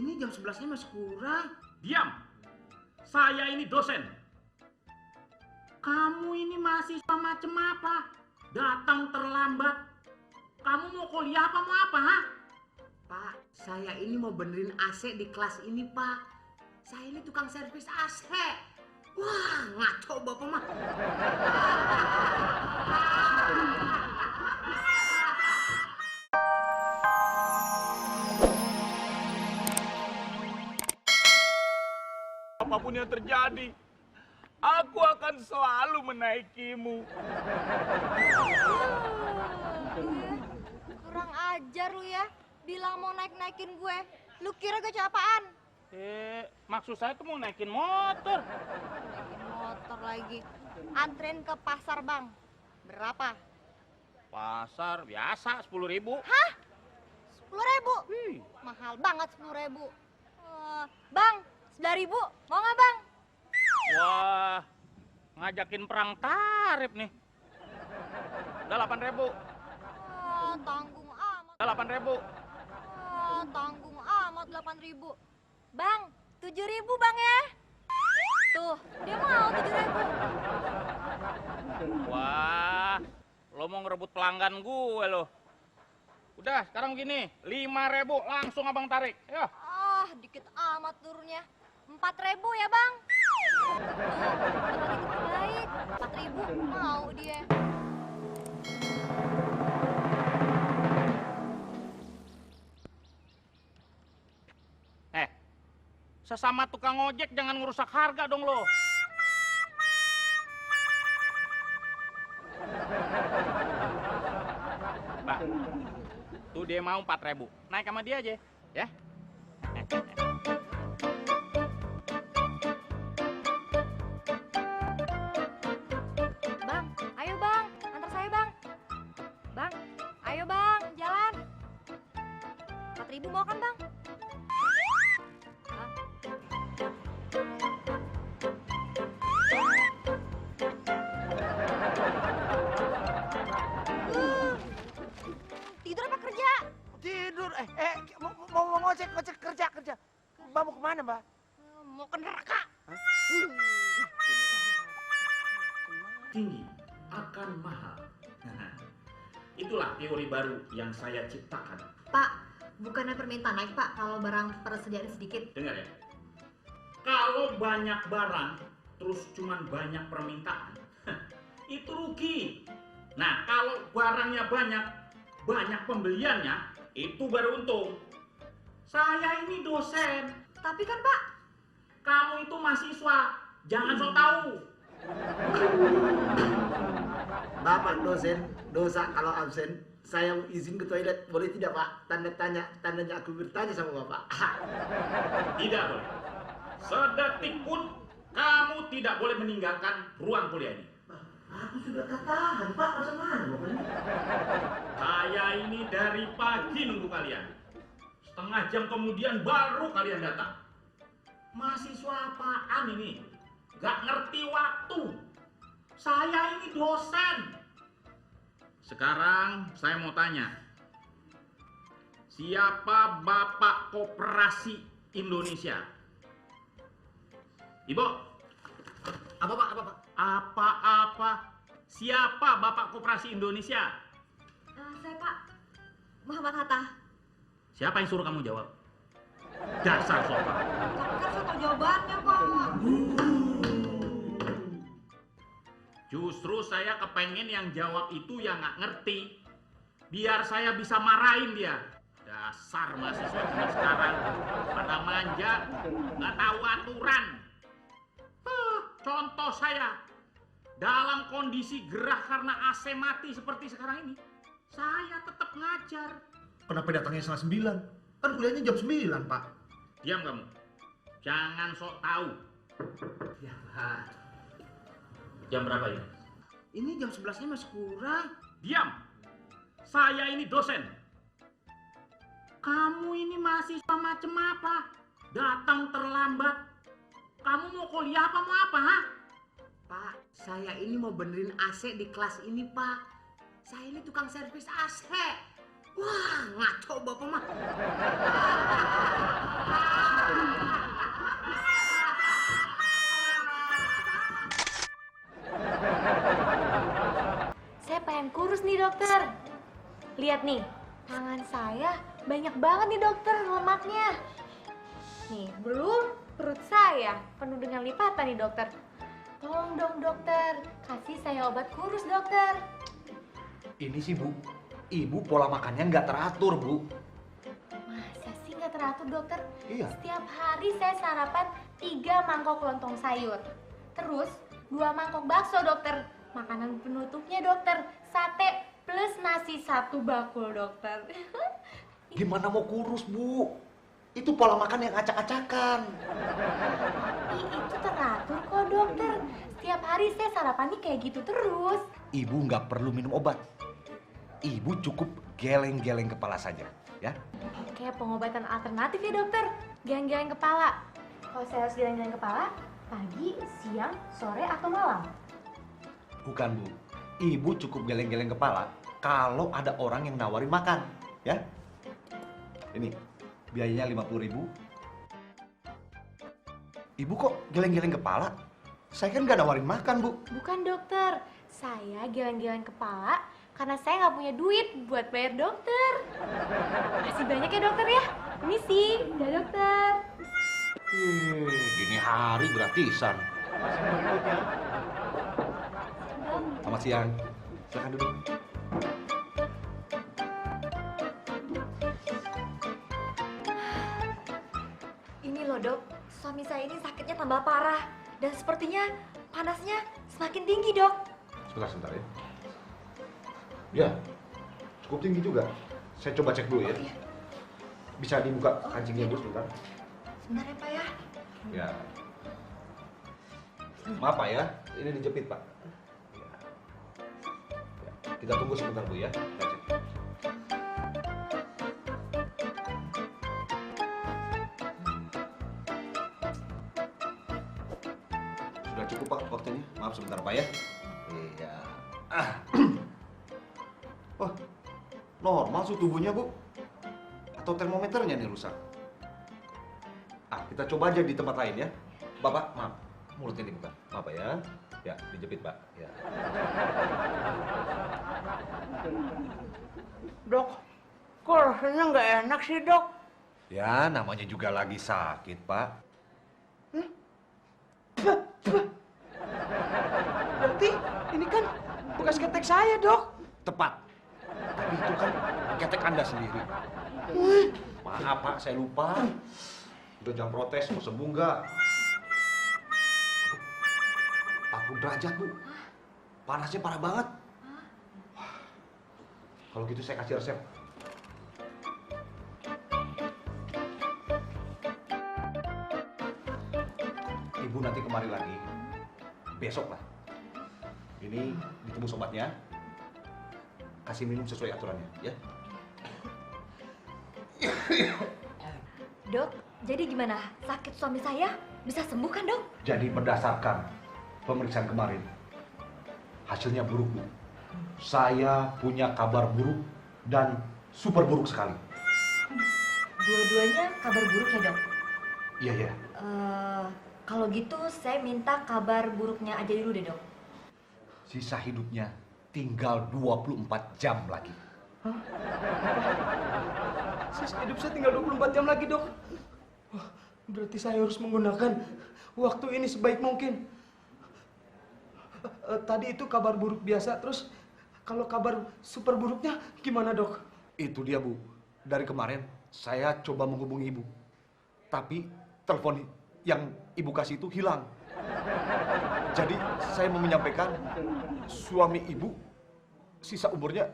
Ini jam 11-nya masih kurang. Diam. Saya ini dosen. Kamu ini mahasiswa macam apa? Datang terlambat. Kamu mau kuliah apa mau apa, ha? Pak, saya ini mau benerin AC di kelas ini, Pak. Saya ini tukang servis AC. Wah, ngaco Bapak mah. Apapun yang terjadi, aku akan selalu menaikimu. Kurang ajar lu ya. Bilang mau naik-naikin gue. Lu kira gue apaan? Maksud saya tuh mau naikin motor. Naikin motor lagi. Antren ke pasar, Bang. Berapa? Pasar biasa 10.000. Hah? 10.000? Wih. Mahal banget 10.000. Bang, 9.000. Mau nggak, Bang? Wah, ngajakin perang tarif nih. Udah 8.000. Tanggung amat. Udah 8.000. Tanggung amat 8.000. Bang, 7.000 Bang ya. Tuh, dia mau 7.000. Wah, lo mau ngerebut pelanggan gue lo. Udah, sekarang gini, 5.000 langsung abang tarik. Ya. Dikit amat turunnya. 4.000 ya Bang. Tuh, begitu baik. 4.000 mau dia. Sesama tukang ojek jangan ngerusak harga dong lo. Pak, tuh dia mau 4.000. Naik sama dia aja, ya. Bang, ayo Bang, antar saya Bang. Bang, ayo Bang, jalan. 4.000 mau kan Bang? Tidur apa kerja? Tidur. Mau ngocek kerja. Mbak mau kemana, Mbak? Mau ke neraka. Tinggi akan mahal. Itulah teori baru yang saya ciptakan. Pak, bukannya permintaan naik Pak kalau barang persediaan sedikit. Dengar ya. Kalau banyak barang terus cuman banyak permintaan, itu rugi. Nah, kalau barangnya banyak pembeliannya, itu baru untung. Saya ini dosen. Tapi kan Pak, Kamu itu mahasiswa. Jangan sok tahu. Bapak dosen, dosa kalau absen. Saya izin ke toilet, boleh tidak Pak? Tandanya aku bertanya sama Bapak. Tidak boleh. Sedetik pun kamu tidak boleh meninggalkan ruang kuliah ini. Aku sudah katakan Pak, masa mana Bapak ini? Saya ini dari pagi nunggu kalian. Setengah jam kemudian baru kalian datang. Mahasiswa apaan ini? Gak ngerti waktu. Saya ini dosen. Sekarang saya mau tanya. Siapa Bapak Koperasi Indonesia? Ibu? Apa Pak? Apa-apa? Siapa Bapak Koperasi Indonesia? saya Pak, Muhammad Hatta. Siapa yang suruh kamu jawab? Dasar sopan. Tapi kan saya tahu jawabannya Pak. Justru saya kepengen yang jawab itu yang nggak ngerti. Biar saya bisa marahin dia. Dasar mahasiswa zaman sekarang. Pada manja, nggak tahu aturan. Contoh saya. Dalam kondisi gerah karena AC mati seperti sekarang ini. Saya tetap ngajar. Kenapa datangnya setengah 9? Kan kuliahnya jam 9 Pak. Diam kamu. Jangan sok tahu. Ya Pak. Jam berapa ini? Ini jam 11-nya masih kurang. Diam. Saya ini dosen. Kamu ini mahasiswa macam apa? Datang terlambat. Kamu mau kuliah apa mau apa, ha? Pak, saya ini mau benerin AC di kelas ini, Pak. Saya ini tukang servis AC. Wah, ngaco bapak mah. Saya pengen kurus nih dokter. Lihat nih, tangan saya banyak banget nih dokter lemaknya. Nih, belum perut saya penuh dengan lipatan nih dokter. Tolong dong dokter, kasih saya obat kurus dokter. Ini sih Bu, Ibu pola makannya nggak teratur Bu. Masa sih nggak teratur dokter? Iya. Setiap hari saya sarapan 3 mangkok lontong sayur. Terus 2 mangkok bakso dokter. Makanan penutupnya dokter, sate plus nasi 1 bakul dokter. Gimana mau kurus Bu? Itu pola makan yang acak-acakan. Itu teratur kok dokter. Setiap hari saya sarapannya kayak gitu terus. Ibu nggak perlu minum obat. Ibu cukup geleng-geleng kepala saja, ya. Kayak pengobatan alternatif ya dokter. Geleng-geleng kepala. Kalau saya harus geleng-geleng kepala, pagi, siang, sore, atau malam? Bukan Bu, Ibu cukup geleng-geleng kepala kalau ada orang yang nawarin makan, ya. Ini, biayanya 50.000. Ibu kok geleng-geleng kepala? Saya kan nggak nawarin makan, Bu. Bukan dokter, saya geleng-geleng kepala karena saya nggak punya duit buat bayar dokter. Makasih banyak ya dokter ya. Ini sih, udah dokter. Gini hari gratisan. Selamat siang. Silakan duduk. Ini loh dok, suami saya ini sakitnya tambah parah. Dan sepertinya panasnya semakin tinggi dok. Sebentar ya. Ya, cukup tinggi juga. Saya coba cek dulu ya. Bisa dibuka kancingnya Bu sebentar. Sebentar ya pak ya. Ya. Maaf Pak ya, ini dijepit Pak. Ya. Ya, kita tunggu sebentar Bu ya. Kita cek. Sudah cukup Pak waktunya. Maaf sebentar Pak ya. Iya. Wah, normal suhu tubuhnya Bu. Atau termometernya nih rusak? Kita coba aja di tempat lain ya. Bapak, maaf, mulutnya dibuka. Maaf Pak ya. Ya, dijepit Pak. Ya. Dok, kok rasanya nggak enak sih dok? Ya, namanya juga lagi sakit Pak. Berarti ini kan bekas ketek saya dok. Tepat. Tapi itu kan ketek Anda sendiri. Maaf Pak, saya lupa. Udah jangan protes, mau sembuh nggak? 40 derajat Bu. Panasnya parah banget. Wah, kalau gitu saya kasih resep. Ibu nanti kemari lagi. Besok lah. Ini ditebus obatnya. Kasih minum sesuai aturannya, ya. Dok, jadi gimana? Sakit suami saya bisa sembuh kan dok? Jadi berdasarkan pemeriksaan kemarin, hasilnya buruk, Bu. Saya punya kabar buruk dan super buruk sekali. Dua-duanya kabar buruk ya dok? Iya, iya. Kalau gitu saya minta kabar buruknya aja dulu deh dok. Sisa hidupnya tinggal 24 jam lagi. Sisa hidup saya tinggal 24 jam lagi dok. Wah, berarti saya harus menggunakan waktu ini sebaik mungkin. Tadi itu kabar buruk biasa, terus kalau kabar super buruknya gimana dok? Itu dia, Bu. Dari kemarin saya coba menghubungi Ibu. Tapi telepon yang Ibu kasih itu hilang. Jadi saya mau menyampaikan suami Ibu sisa umurnya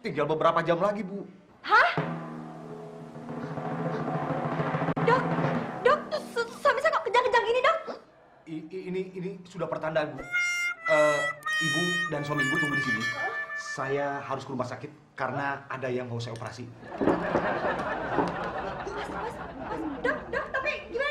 tinggal beberapa jam lagi, Bu. Dok, suami saya kok kejang-kejang gini dok? Ini sudah pertanda, Bu. Ibu dan suami Ibu tunggu di sini. Saya harus ke rumah sakit karena ada yang mau saya operasi. Mas, dok, tapi gimana